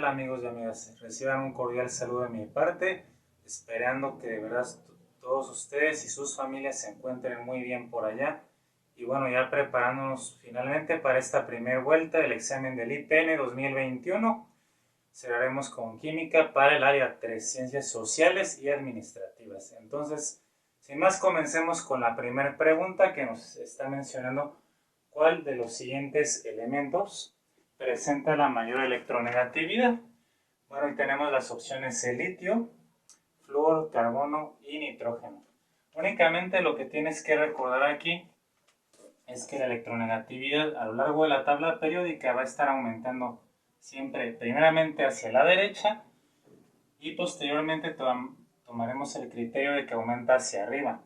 amigos y amigas? Reciban un cordial saludo de mi parte, esperando que de verdad todos ustedes y sus familias se encuentren muy bien por allá. Y bueno, ya preparándonos finalmente para esta primera vuelta del examen del IPN 2021. Cerraremos con química para el área 3, ciencias sociales y administrativas. Entonces, sin más, comencemos con la primera pregunta que nos está mencionando: ¿cuál de los siguientes elementos presenta la mayor electronegatividad? Bueno, y tenemos las opciones de litio, flúor, carbono y nitrógeno. Únicamente lo que tienes que recordar aquí es que la electronegatividad a lo largo de la tabla periódica va a estar aumentando siempre primeramente hacia la derecha y posteriormente tomaremos el criterio de que aumenta hacia arriba.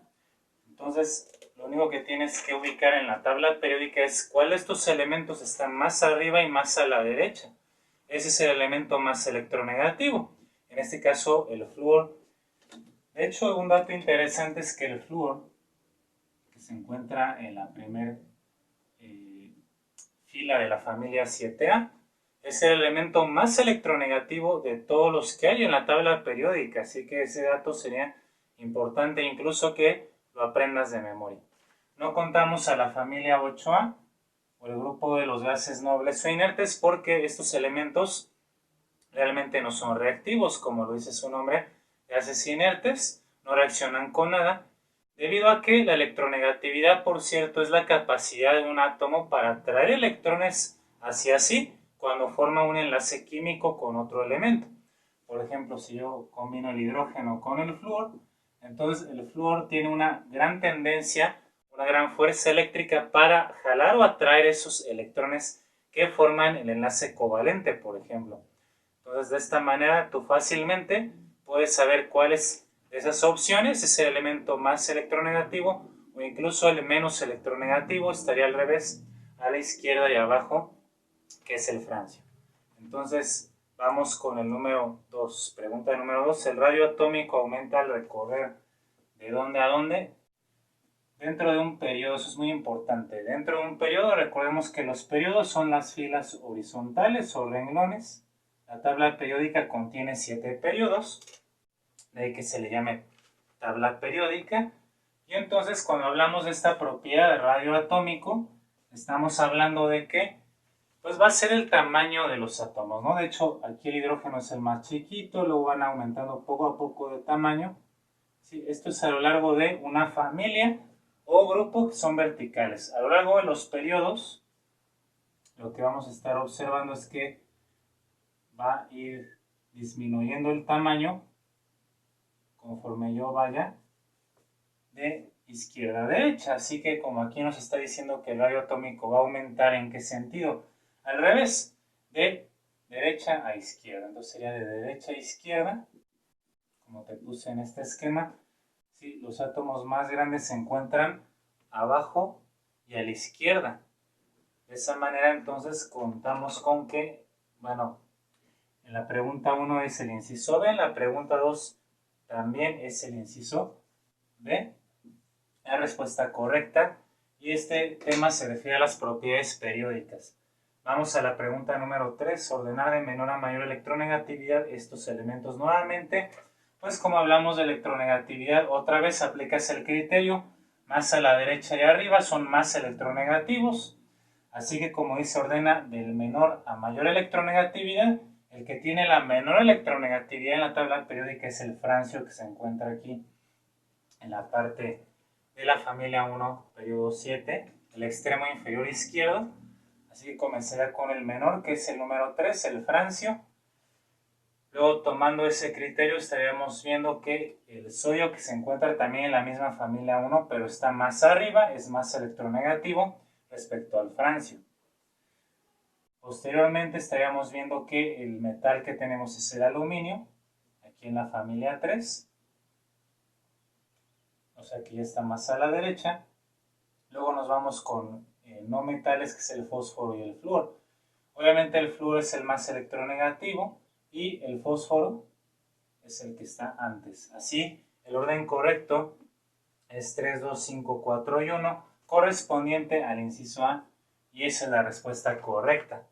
Entonces, lo único que tienes que ubicar en la tabla periódica es cuál de estos elementos está más arriba y más a la derecha. Ese es el elemento más electronegativo, en este caso el flúor. De hecho, un dato interesante es que el flúor, que se encuentra en la primera fila de la familia 7A, es el elemento más electronegativo de todos los que hay en la tabla periódica, así que ese dato sería importante incluso que lo aprendas de memoria. No contamos a la familia 8A o el grupo de los gases nobles o inertes porque estos elementos realmente no son reactivos, como lo dice su nombre, gases inertes, no reaccionan con nada, debido a que la electronegatividad, por cierto, es la capacidad de un átomo para atraer electrones hacia sí cuando forma un enlace químico con otro elemento. Por ejemplo, si yo combino el hidrógeno con el flúor, entonces el flúor tiene una gran tendencia, una gran fuerza eléctrica para jalar o atraer esos electrones que forman el enlace covalente, por ejemplo. Entonces, de esta manera tú fácilmente puedes saber cuáles de esas opciones es el elemento más electronegativo o incluso el menos electronegativo, estaría al revés, a la izquierda y abajo, que es el francio. Entonces, vamos con el número 2. Pregunta número 2. ¿El radio atómico aumenta al recorrer de dónde a dónde? Dentro de un periodo, eso es muy importante. Dentro de un periodo, recordemos que los periodos son las filas horizontales o renglones. La tabla periódica contiene 7 periodos, de ahí que se le llame tabla periódica. Y entonces, cuando hablamos de esta propiedad de radio atómico, estamos hablando de que pues va a ser el tamaño de los átomos, ¿no? De hecho, aquí el hidrógeno es el más chiquito, luego van aumentando poco a poco de tamaño. Sí, esto es a lo largo de una familia o grupo que son verticales. A lo largo de los periodos, lo que vamos a estar observando es que va a ir disminuyendo el tamaño conforme yo vaya de izquierda a derecha. Así que como aquí nos está diciendo que el radio atómico va a aumentar, ¿en qué sentido? Al revés, de derecha a izquierda. Entonces sería de derecha a izquierda, como te puse en este esquema. Sí, los átomos más grandes se encuentran abajo y a la izquierda. De esa manera entonces contamos con que, bueno, en la pregunta 1 es el inciso B, en la pregunta 2 también es el inciso B. La respuesta correcta, y este tema se refiere a las propiedades periódicas. Vamos a la pregunta número 3, ordenar de menor a mayor electronegatividad estos elementos. Nuevamente, pues como hablamos de electronegatividad, otra vez aplicas el criterio, más a la derecha y arriba son más electronegativos, así que como dice, ordena del menor a mayor electronegatividad. El que tiene la menor electronegatividad en la tabla periódica es el francio, que se encuentra aquí en la parte de la familia 1, periodo 7, el extremo inferior izquierdo. Así que comenzaré con el menor, que es el número 3, el francio. Luego, tomando ese criterio, estaríamos viendo que el sodio, que se encuentra también en la misma familia 1, pero está más arriba, es más electronegativo respecto al francio. Posteriormente estaríamos viendo que el metal que tenemos es el aluminio, aquí en la familia 3. O sea que ya está más a la derecha. Luego nos vamos con no metales, que es el fósforo y el flúor. Obviamente el flúor es el más electronegativo y el fósforo es el que está antes. Así, el orden correcto es 3, 2, 5, 4 y 1, correspondiente al inciso A, y esa es la respuesta correcta.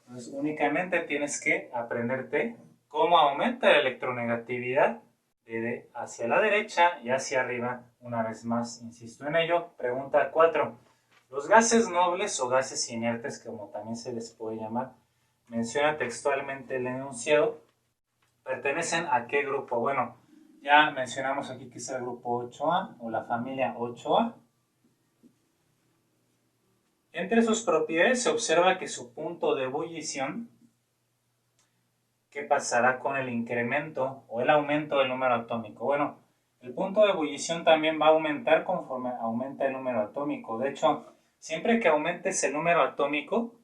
Entonces únicamente tienes que aprenderte cómo aumenta la electronegatividad de hacia la derecha y hacia arriba. Una vez más, insisto en ello. Pregunta 4. Los gases nobles o gases inertes, como también se les puede llamar, menciona textualmente el enunciado, ¿pertenecen a qué grupo? Bueno, ya mencionamos aquí que es el grupo 8A o la familia 8A. Entre sus propiedades se observa que su punto de ebullición, ¿qué pasará con el incremento o el aumento del número atómico? Bueno, el punto de ebullición también va a aumentar conforme aumenta el número atómico. De hecho, siempre que aumentes el número atómico,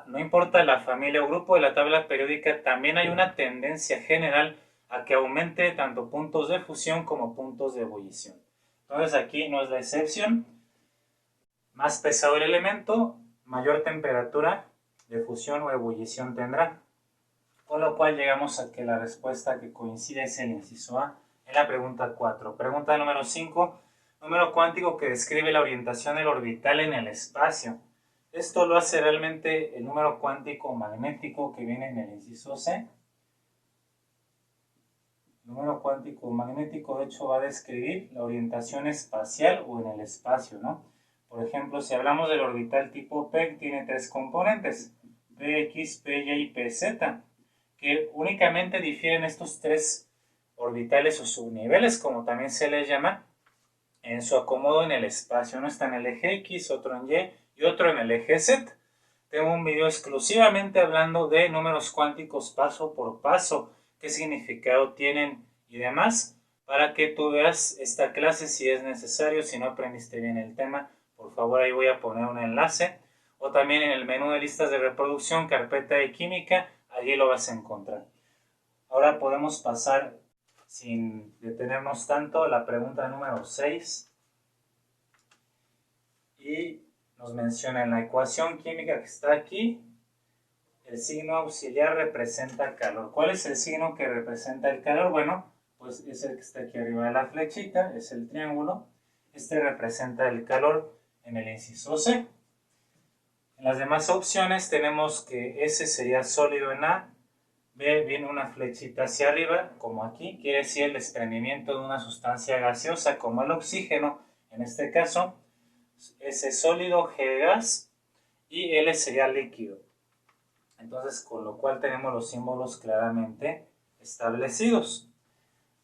no importa la familia o grupo de la tabla periódica, también hay una tendencia general a que aumente tanto puntos de fusión como puntos de ebullición. Entonces aquí no es la excepción. Más pesado el elemento, mayor temperatura de fusión o ebullición tendrá. Con lo cual llegamos a que la respuesta que coincide es el inciso A en la pregunta 4. Pregunta número 5. Número cuántico que describe la orientación del orbital en el espacio. Esto lo hace realmente el número cuántico magnético que viene en el inciso C. El número cuántico magnético de hecho va a describir la orientación espacial o en el espacio, ¿no? Por ejemplo, si hablamos del orbital tipo P, tiene tres componentes, Px, Py y Pz, que únicamente difieren estos tres orbitales o subniveles, como también se les llama, en su acomodo en el espacio. Uno está en el eje X, otro en Y y otro en el eje Z. Tengo un video exclusivamente hablando de números cuánticos paso por paso, qué significado tienen y demás, para que tú veas esta clase si es necesario. Si no aprendiste bien el tema, por favor ahí voy a poner un enlace, o también en el menú de listas de reproducción, carpeta de química, allí lo vas a encontrar. Ahora podemos pasar, sin detenernos tanto, a la pregunta número 6. Y nos menciona en la ecuación química que está aquí, el signo auxiliar representa calor. ¿Cuál es el signo que representa el calor? Bueno, pues es el que está aquí arriba de la flechita, es el triángulo. Este representa el calor en el inciso C. En las demás opciones tenemos que S sería sólido en A, B viene una flechita hacia arriba, como aquí, quiere decir el desprendimiento de una sustancia gaseosa, como el oxígeno, en este caso, S sólido, G gas, y L sería líquido. Entonces, con lo cual tenemos los símbolos claramente establecidos.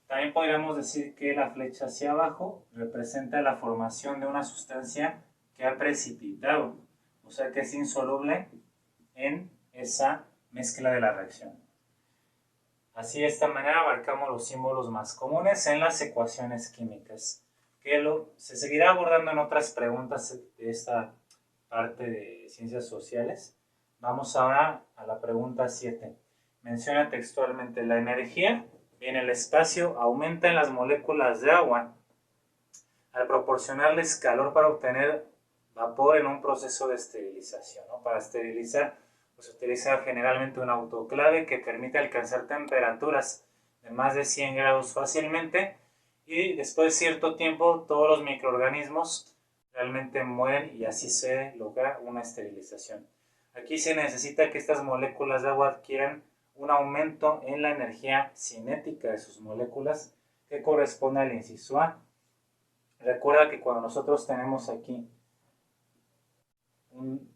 También podríamos decir que la flecha hacia abajo representa la formación de una sustancia que ha precipitado, o sea que es insoluble en esa mezcla de la reacción. Así, de esta manera abarcamos los símbolos más comunes en las ecuaciones químicas, que se seguirá abordando en otras preguntas de esta parte de ciencias sociales. Vamos ahora a la pregunta 7. Menciona textualmente la energía en el espacio aumenta en las moléculas de agua al proporcionarles calor para obtener vapor en un proceso de esterilización, ¿no? Para esterilizar, pues se utiliza generalmente un autoclave que permite alcanzar temperaturas de más de 100 grados fácilmente, y después de cierto tiempo todos los microorganismos realmente mueren y así se logra una esterilización. Aquí se necesita que estas moléculas de agua adquieran un aumento en la energía cinética de sus moléculas, que corresponde al inciso A. Recuerda que cuando nosotros tenemos aquí un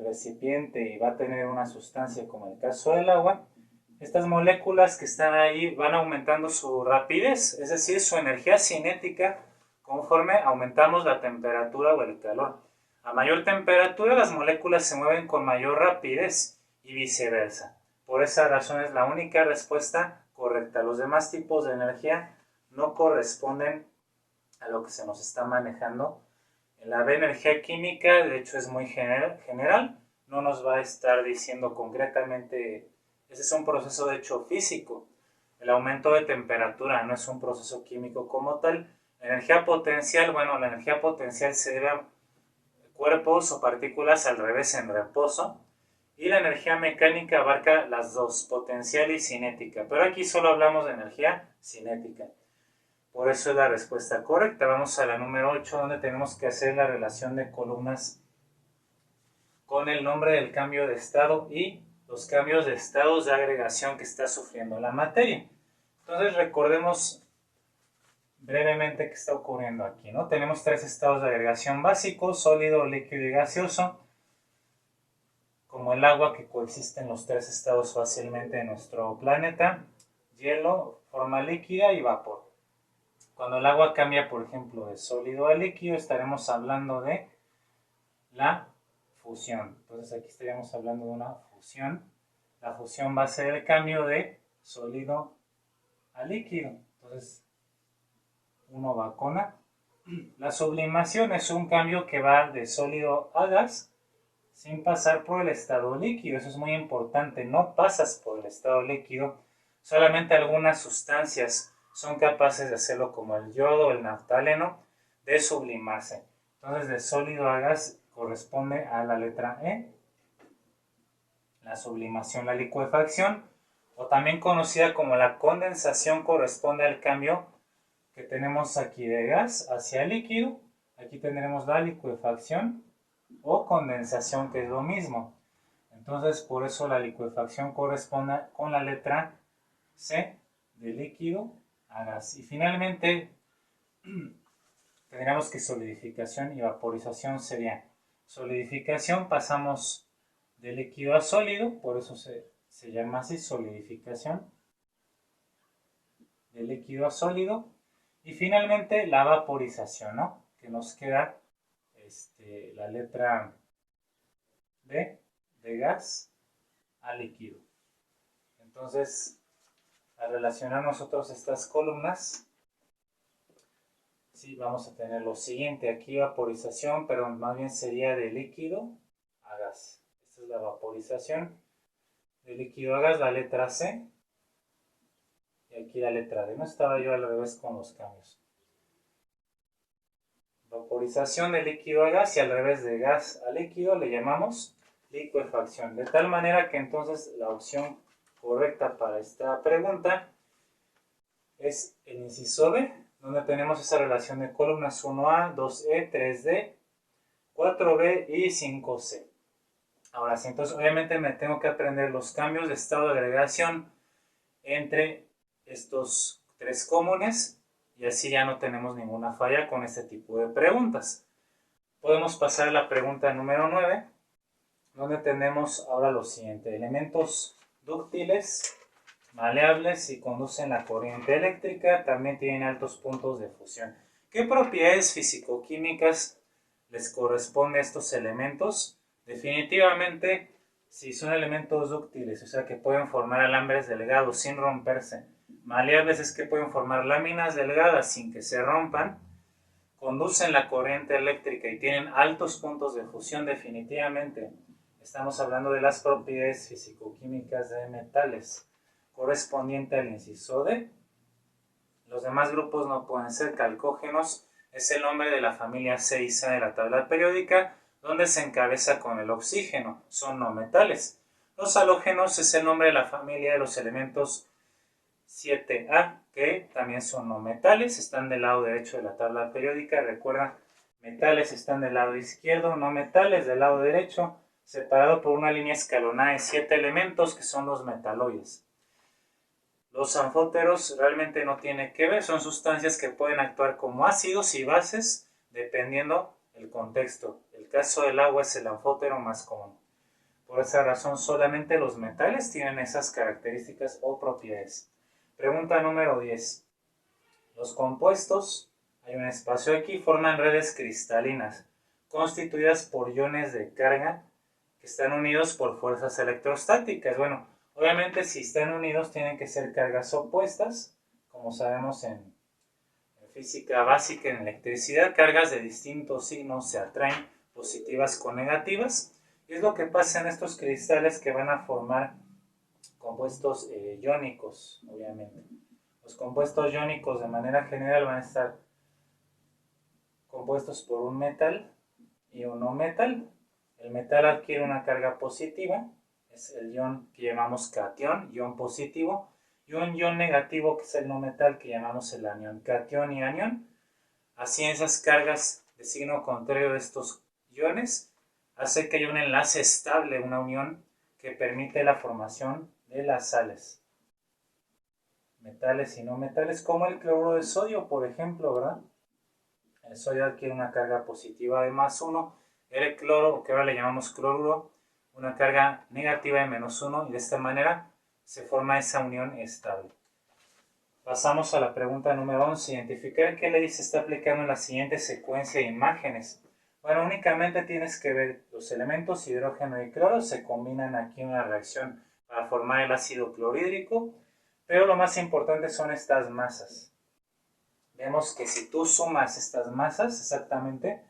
recipiente y va a tener una sustancia como el caso del agua, estas moléculas que están ahí van aumentando su rapidez, es decir, su energía cinética, conforme aumentamos la temperatura o el calor. A mayor temperatura las moléculas se mueven con mayor rapidez y viceversa. Por esa razón es la única respuesta correcta. Los demás tipos de energía no corresponden a lo que se nos está manejando. En la energía química, de hecho, es muy general. No nos va a estar diciendo concretamente. Ese es un proceso de hecho físico. El aumento de temperatura no es un proceso químico como tal. La energía potencial, bueno, la energía potencial se debe a cuerpos o partículas al revés en reposo. Y la energía mecánica abarca las dos, potencial y cinética. Pero aquí solo hablamos de energía cinética. Por eso es la respuesta correcta. Vamos a la número 8, donde tenemos que hacer la relación de columnas con el nombre del cambio de estado y los cambios de estados de agregación que está sufriendo la materia. Entonces recordemos brevemente qué está ocurriendo aquí, ¿no? Tenemos tres estados de agregación básicos: sólido, líquido y gaseoso. Como el agua, que coexisten los tres estados fácilmente en nuestro planeta: hielo, forma líquida y vapor. Cuando el agua cambia, por ejemplo, de sólido a líquido, estaremos hablando de la fusión. Entonces aquí estaríamos hablando de una fusión. La fusión va a ser el cambio de sólido a líquido. Entonces, uno va con A. La sublimación es un cambio que va de sólido a gas sin pasar por el estado líquido. Eso es muy importante. No pasas por el estado líquido. Solamente algunas sustancias son capaces de hacerlo, como el yodo o el naftaleno, de sublimarse. Entonces, de sólido a gas corresponde a la letra E. La sublimación. La licuefacción, o también conocida como la condensación, corresponde al cambio que tenemos aquí de gas hacia líquido. Aquí tendremos la licuefacción o condensación, que es lo mismo. Entonces, por eso la licuefacción corresponde con la letra C, de líquido a gas. Y finalmente tendríamos que solidificación y vaporización sería: solidificación, pasamos de líquido a sólido, por eso se llama así, solidificación, de líquido a sólido. Y finalmente la vaporización, ¿no? Que nos queda la letra D, de gas a líquido. Entonces, al relacionar nosotros estas columnas, sí, vamos a tener lo siguiente. Aquí vaporización, pero más bien sería de líquido a gas. Esta es la vaporización. De líquido a gas, la letra C. Y aquí la letra D. No estaba yo al revés con los cambios. Vaporización de líquido a gas, y al revés, de gas a líquido, le llamamos licuefacción. De tal manera que entonces la opción correcta para esta pregunta es el inciso B, donde tenemos esa relación de columnas: 1A, 2E, 3D, 4B y 5C. Ahora sí, entonces obviamente me tengo que aprender los cambios de estado de agregación entre estos tres comunes, y así ya no tenemos ninguna falla con este tipo de preguntas. Podemos pasar a la pregunta número 9, donde tenemos ahora lo siguiente: elementos dúctiles, maleables y conducen la corriente eléctrica, también tienen altos puntos de fusión. ¿Qué propiedades físico-químicas les corresponde a estos elementos? Definitivamente, si son elementos dúctiles, o sea que pueden formar alambres delgados sin romperse. Maleables es que pueden formar láminas delgadas sin que se rompan. Conducen la corriente eléctrica y tienen altos puntos de fusión. Definitivamente estamos hablando de las propiedades físico-químicas de metales, correspondiente al inciso D. Los demás grupos no pueden ser. Calcógenos es el nombre de la familia 6A de la tabla periódica, donde se encabeza con el oxígeno. Son no metales. Los halógenos es el nombre de la familia de los elementos 7A, que también son no metales. Están del lado derecho de la tabla periódica. Recuerda, metales están del lado izquierdo, no metales del lado derecho, separado por una línea escalonada de 7 elementos, que son los metaloides. Los anfóteros realmente no tienen que ver, son sustancias que pueden actuar como ácidos y bases dependiendo el contexto. El caso del agua es el anfótero más común. Por esa razón, solamente los metales tienen esas características o propiedades. Pregunta número 10. Los compuestos, hay un espacio aquí, forman redes cristalinas constituidas por iones de carga que están unidos por fuerzas electrostáticas. Bueno, obviamente si están unidos tienen que ser cargas opuestas, como sabemos en física básica, en electricidad, cargas de distintos signos se atraen, positivas con negativas, y es lo que pasa en estos cristales, que van a formar compuestos iónicos, obviamente. Los compuestos iónicos de manera general van a estar compuestos por un metal y un no metal. El metal adquiere una carga positiva, es el ion que llamamos catión, ion positivo, y un ion negativo, que es el no metal, que llamamos el anión. Catión y anión. Así, esas cargas de signo contrario de estos iones hace que haya un enlace estable, una unión que permite la formación de las sales. Metales y no metales, como el cloruro de sodio, por ejemplo, ¿verdad? El sodio adquiere una carga positiva de +1, el cloro, que ahora le llamamos cloruro, una carga negativa de -1, y de esta manera se forma esa unión estable. Pasamos a la pregunta número 11. Identificar qué ley se está aplicando en la siguiente secuencia de imágenes. Bueno, únicamente tienes que ver los elementos hidrógeno y cloro se combinan aquí en una reacción para formar el ácido clorhídrico, pero lo más importante son estas masas. Vemos que si tú sumas estas masas exactamente,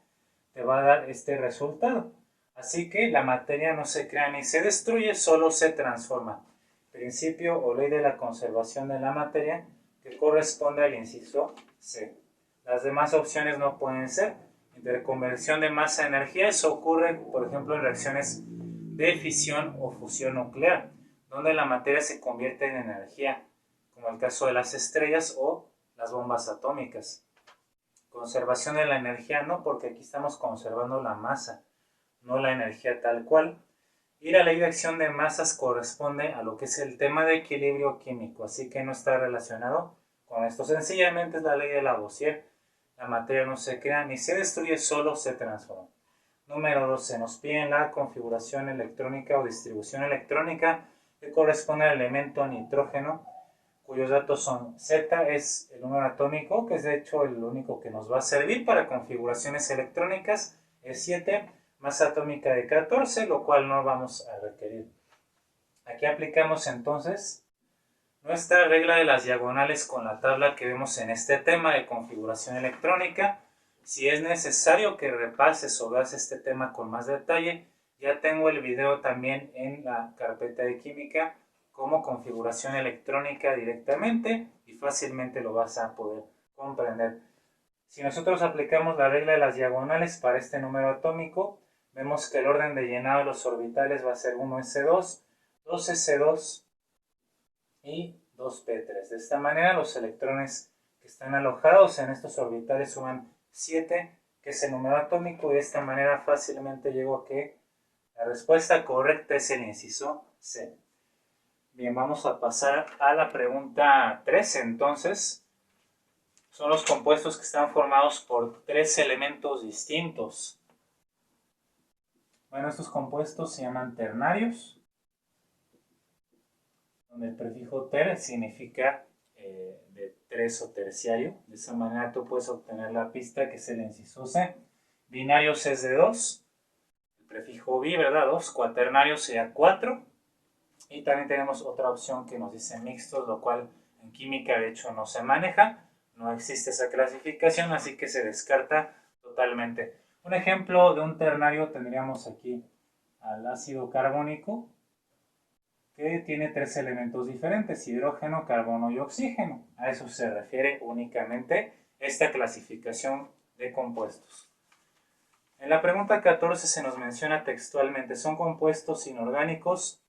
te va a dar este resultado. Así que la materia no se crea ni se destruye, solo se transforma. Principio o ley de la conservación de la materia, que corresponde al inciso C. Las demás opciones no pueden ser. Interconversión de masa a energía, eso ocurre, por ejemplo, en reacciones de fisión o fusión nuclear, donde la materia se convierte en energía, como el caso de las estrellas o las bombas atómicas. Conservación de la energía no, porque aquí estamos conservando la masa, no la energía tal cual. Y la ley de acción de masas corresponde a lo que es el tema de equilibrio químico, así que no está relacionado con esto. Sencillamente es la ley de Lavoisier. La materia no se crea ni se destruye, solo se transforma. Número 12. Nos piden la configuración electrónica o distribución electrónica que corresponde al elemento nitrógeno, cuyos datos son Z, es el número atómico, que es de hecho el único que nos va a servir para configuraciones electrónicas, es 7, masa atómica de 14, lo cual no vamos a requerir. Aquí aplicamos entonces nuestra regla de las diagonales con la tabla que vemos en este tema de configuración electrónica. Si es necesario que repases o veas este tema con más detalle, ya tengo el video también en la carpeta de química como configuración electrónica directamente y fácilmente lo vas a poder comprender. Si nosotros aplicamos la regla de las diagonales para este número atómico, vemos que el orden de llenado de los orbitales va a ser 1s2, 2s2 y 2p3. De esta manera los electrones que están alojados en estos orbitales suman 7, que es el número atómico, y de esta manera fácilmente llego a que la respuesta correcta es el inciso C. Bien, vamos a pasar a la pregunta 13 entonces. Son los compuestos que están formados por 3 elementos distintos. Bueno, estos compuestos se llaman ternarios, donde el prefijo ter significa de 3 o terciario. De esa manera tú puedes obtener la pista, que es el inciso C. Binarios es de 2, el prefijo bi, ¿verdad? 2. Cuaternarios sería 4. Y también tenemos otra opción que nos dice mixtos, lo cual en química de hecho no se maneja. No existe esa clasificación, así que se descarta totalmente. Un ejemplo de un ternario tendríamos aquí al ácido carbónico, que tiene 3 elementos diferentes: hidrógeno, carbono y oxígeno. A eso se refiere únicamente esta clasificación de compuestos. En la pregunta 14 se nos menciona textualmente: son compuestos inorgánicos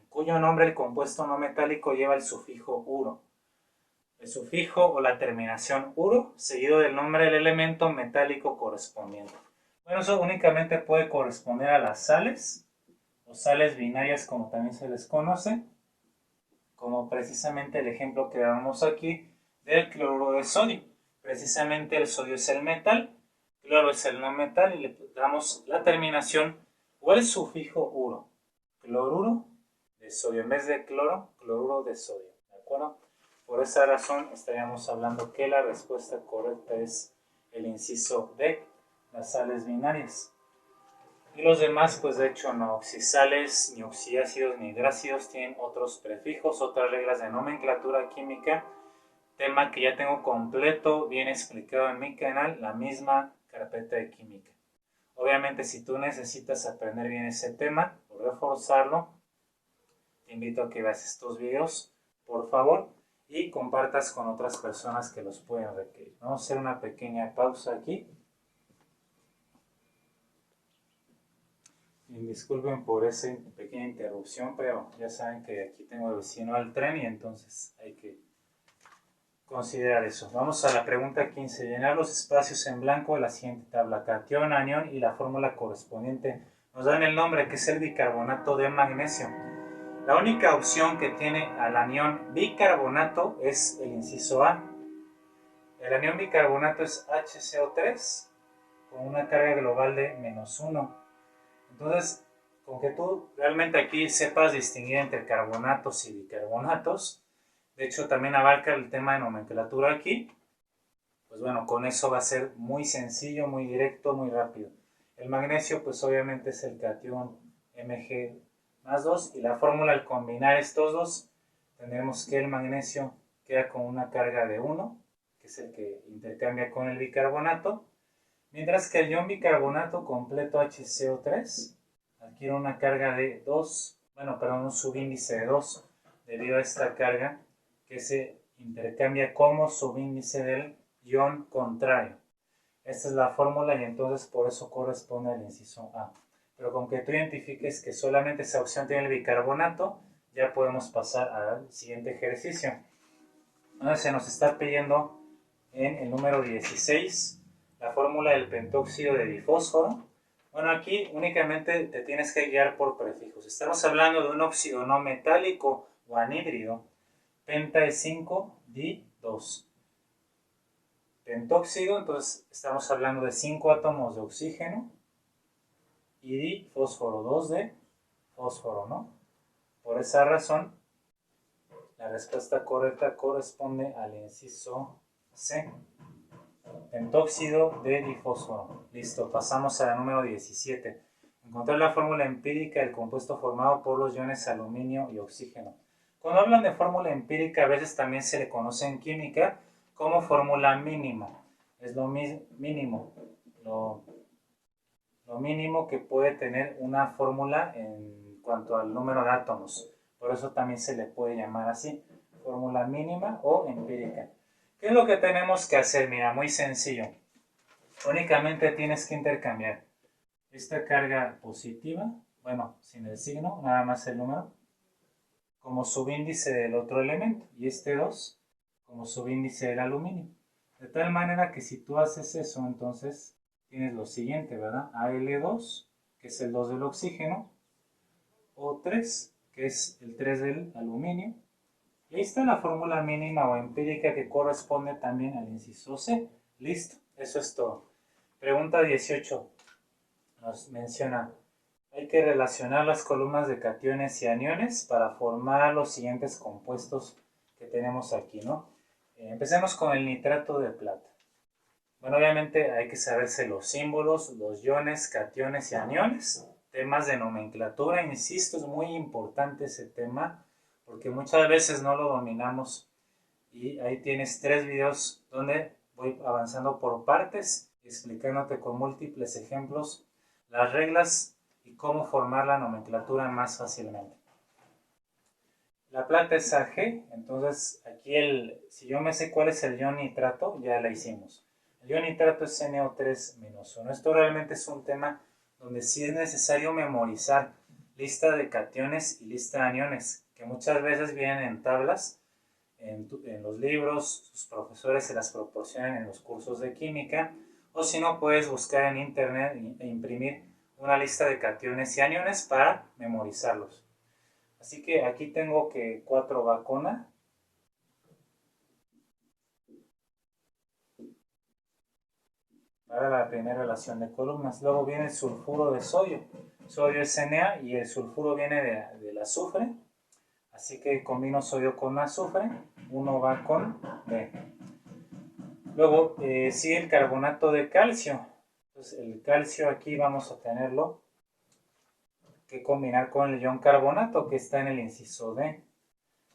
cuyo nombre el compuesto no metálico lleva el sufijo uro. El sufijo o la terminación uro, seguido del nombre del elemento metálico correspondiente. Bueno, eso únicamente puede corresponder a las sales, o sales binarias como también se les conoce, como precisamente el ejemplo que damos aquí del cloruro de sodio. Precisamente el sodio es el metal, cloro es el no metal, y le damos la terminación o el sufijo uro. Cloruro de sodio, en vez de cloro, cloruro de sodio, ¿de acuerdo? Por esa razón estaríamos hablando que la respuesta correcta es el inciso D, las sales binarias. Y los demás, pues de hecho no, oxisales, ni oxiácidos, ni hidrácidos tienen otros prefijos, otras reglas de nomenclatura química, tema que ya tengo completo, bien explicado en mi canal, la misma carpeta de química. Obviamente si tú necesitas aprender bien ese tema o reforzarlo, te invito a que veas estos videos, por favor, y compartas con otras personas que los pueden requerir. Vamos a hacer una pequeña pausa aquí. Y disculpen por esa pequeña interrupción, pero ya saben que aquí tengo el vecino al tren y entonces hay que considerar eso. Vamos a la pregunta 15. Llenar los espacios en blanco de la siguiente tabla. Catión, anión y la fórmula correspondiente. Nos dan el nombre, que es el bicarbonato de magnesio. La única opción que tiene al anión bicarbonato es el inciso A. El anión bicarbonato es HCO3 con una carga global de -1. Entonces, con que tú realmente aquí sepas distinguir entre carbonatos y bicarbonatos, de hecho también abarca el tema de nomenclatura aquí, pues bueno, con eso va a ser muy sencillo, muy directo, muy rápido. El magnesio pues obviamente es el catión Mg+2 y la fórmula al combinar estos dos tendremos que el magnesio queda con una carga de 1, que es el que intercambia con el bicarbonato, mientras que el ion bicarbonato completo HCO3 adquiere una carga de 2, un subíndice de 2, debido a esta carga que se intercambia como subíndice del ion contrario. Esta es la fórmula y entonces por eso corresponde al inciso A. Pero con que tú identifiques que solamente esa opción tiene el bicarbonato, ya podemos pasar al siguiente ejercicio. Ahora se nos está pidiendo en el número 16 la fórmula del pentóxido de difósforo. Bueno, aquí únicamente te tienes que guiar por prefijos. Estamos hablando de un óxido no metálico o anhídrido. Penta es 5, di 2. Pentóxido, entonces estamos hablando de 5 átomos de oxígeno y di fósforo, 2 de fósforo, ¿no? Por esa razón, la respuesta correcta corresponde al inciso C. Pentóxido de difósforo. Listo, pasamos a la número 17. Encontrar la fórmula empírica del compuesto formado por los iones aluminio y oxígeno. Cuando hablan de fórmula empírica, a veces también se le conoce en química como fórmula mínima. Es lo mínimo, lo mínimo que puede tener una fórmula en cuanto al número de átomos. Por eso también se le puede llamar así, fórmula mínima o empírica. ¿Qué es lo que tenemos que hacer? Mira, muy sencillo. Únicamente tienes que intercambiar esta carga positiva, sin el signo, nada más el número, como subíndice del otro elemento, y este 2 como subíndice del aluminio. De tal manera que si tú haces eso, entonces tienes lo siguiente, ¿verdad? Al2, que es el 2 del oxígeno, O3, que es el 3 del aluminio, y ahí está la fórmula mínima o empírica que corresponde también al inciso C. Listo, eso es todo. Pregunta 18 nos menciona: hay que relacionar las columnas de cationes y aniones para formar los siguientes compuestos que tenemos aquí, ¿no? Empecemos con el nitrato de plata. Bueno, obviamente hay que saberse los símbolos, los iones, cationes y aniones. Temas de nomenclatura, insisto, es muy importante ese tema porque muchas veces no lo dominamos. Y ahí tienes 3 videos donde voy avanzando por partes, explicándote con múltiples ejemplos las reglas y cómo formar la nomenclatura más fácilmente. La plata es Ag, entonces aquí si yo me sé cuál es el ion nitrato, ya la hicimos. El ion nitrato es NO3-1. Esto realmente es un tema donde sí es necesario memorizar lista de cationes y lista de aniones, que muchas veces vienen en tablas, en los libros, sus profesores se las proporcionan en los cursos de química, o si no puedes buscar en internet e imprimir una lista de cationes y aniones para memorizarlos. Así que aquí tengo que 4 va con A. Para la primera relación de columnas. Luego viene el sulfuro de sodio. Sodio es Na y el sulfuro viene del azufre. Así que combino sodio con azufre. 1 va con B. Luego sigue el carbonato de calcio. Entonces el calcio aquí vamos a tenerlo que combinar con el ion carbonato que está en el inciso D.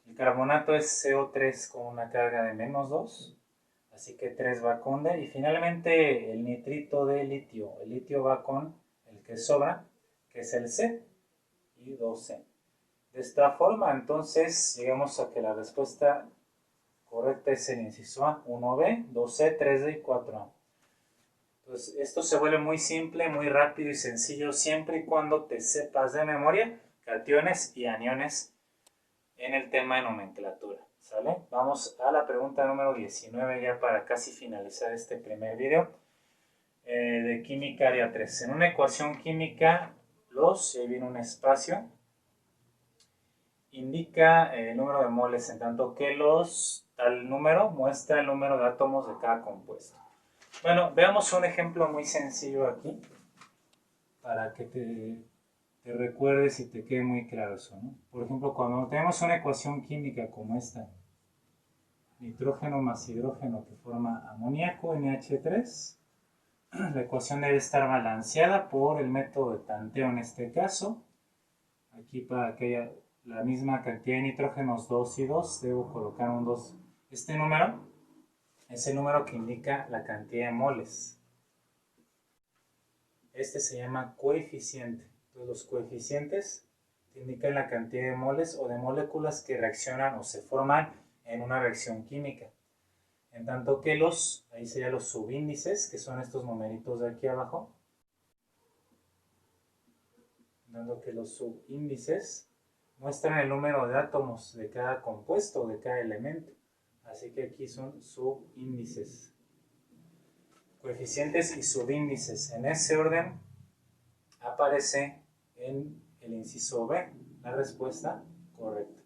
El carbonato es CO3 con una carga de -2, así que 3 va con D. Y finalmente el nitrito de litio. El litio va con el que sobra, que es el C, y 2C. De esta forma, entonces, llegamos a que la respuesta correcta es el inciso A, 1B, 2C, 3D y 4A. Entonces, esto se vuelve muy simple, muy rápido y sencillo, siempre y cuando te sepas de memoria cationes y aniones en el tema de nomenclatura. ¿Sale? Vamos a la pregunta número 19 ya para casi finalizar este primer video de química área 3. En una ecuación química, ahí viene un espacio, indica el número de moles, en tanto que tal número muestra el número de átomos de cada compuesto. Bueno, veamos un ejemplo muy sencillo aquí para que te recuerdes y te quede muy claro eso, ¿no? Por ejemplo, cuando tenemos una ecuación química como esta, nitrógeno más hidrógeno que forma amoníaco, NH3, la ecuación debe estar balanceada por el método de tanteo en este caso. Aquí para que haya la misma cantidad de nitrógenos 2 y 2, debo colocar un 2. Este número es el número que indica la cantidad de moles. Este se llama coeficiente. Entonces los coeficientes te indican la cantidad de moles o de moléculas que reaccionan o se forman en una reacción química. En tanto que ahí serían los subíndices, que son estos numeritos de aquí abajo. Dando que los subíndices muestran el número de átomos de cada compuesto, de cada elemento. Así que aquí son subíndices. Coeficientes y subíndices. En ese orden aparece en el inciso B la respuesta correcta.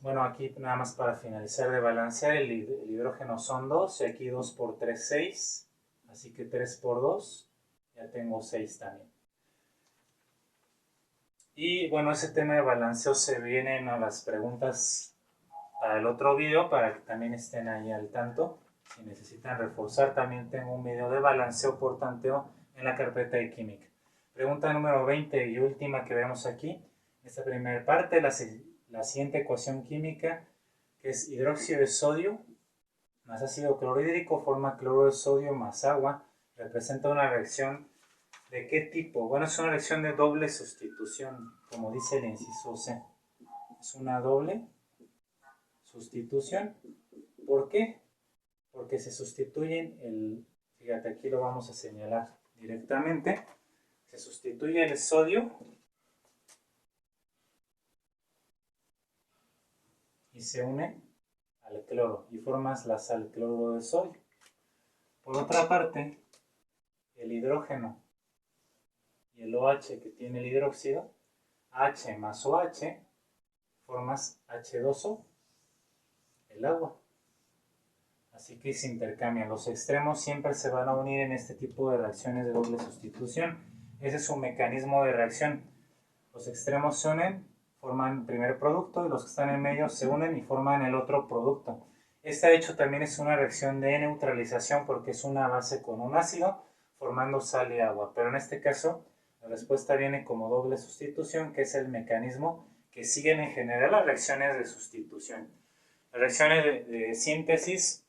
Bueno, aquí nada más para finalizar de balancear, el hidrógeno son 2 y aquí 2 por 3, 6. Así que 3 por 2, ya tengo 6 también. Y bueno, ese tema de balanceo se vienen a las preguntas para el otro video, para que también estén ahí al tanto. Si necesitan reforzar, también tengo un video de balanceo por tanteo en la carpeta de química. Pregunta número 20 y última que vemos aquí. Esta primera parte, la siguiente ecuación química, que es hidróxido de sodio más ácido clorhídrico forma cloro de sodio más agua, representa una reacción ¿de qué tipo? Bueno, es una reacción de doble sustitución, como dice el inciso C. Es una doble sustitución. ¿Por qué? Porque se sustituyen fíjate, aquí lo vamos a señalar directamente, se sustituye el sodio y se une al cloro y formas la sal cloro de sodio. Por otra parte, el hidrógeno y el OH que tiene el hidróxido, H más OH, formas H2O, el agua. Así que se intercambian. Los extremos siempre se van a unir en este tipo de reacciones de doble sustitución. Ese es un mecanismo de reacción. Los extremos se unen, forman el primer producto y los que están en medio se unen y forman el otro producto. Esta de hecho también es una reacción de neutralización porque es una base con un ácido formando sal y agua. Pero en este caso la respuesta viene como doble sustitución, que es el mecanismo que siguen en general las reacciones de sustitución. Las reacciones de síntesis,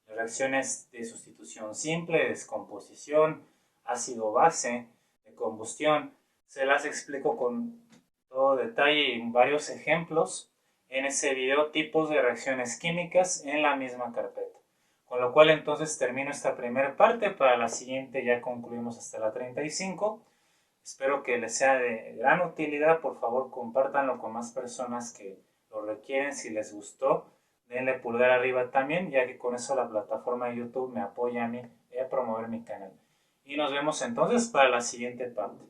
las reacciones de sustitución simple, de descomposición, ácido-base, de combustión, se las explico con todo detalle y varios ejemplos en ese video, tipos de reacciones químicas en la misma carpeta. Con lo cual entonces termino esta primera parte, para la siguiente ya concluimos hasta la 35. Espero que les sea de gran utilidad, por favor compártanlo con más personas que lo requieren. Si les gustó, denle pulgar arriba también, ya que con eso la plataforma de YouTube me apoya a mí a promover mi canal. Y nos vemos entonces para la siguiente parte.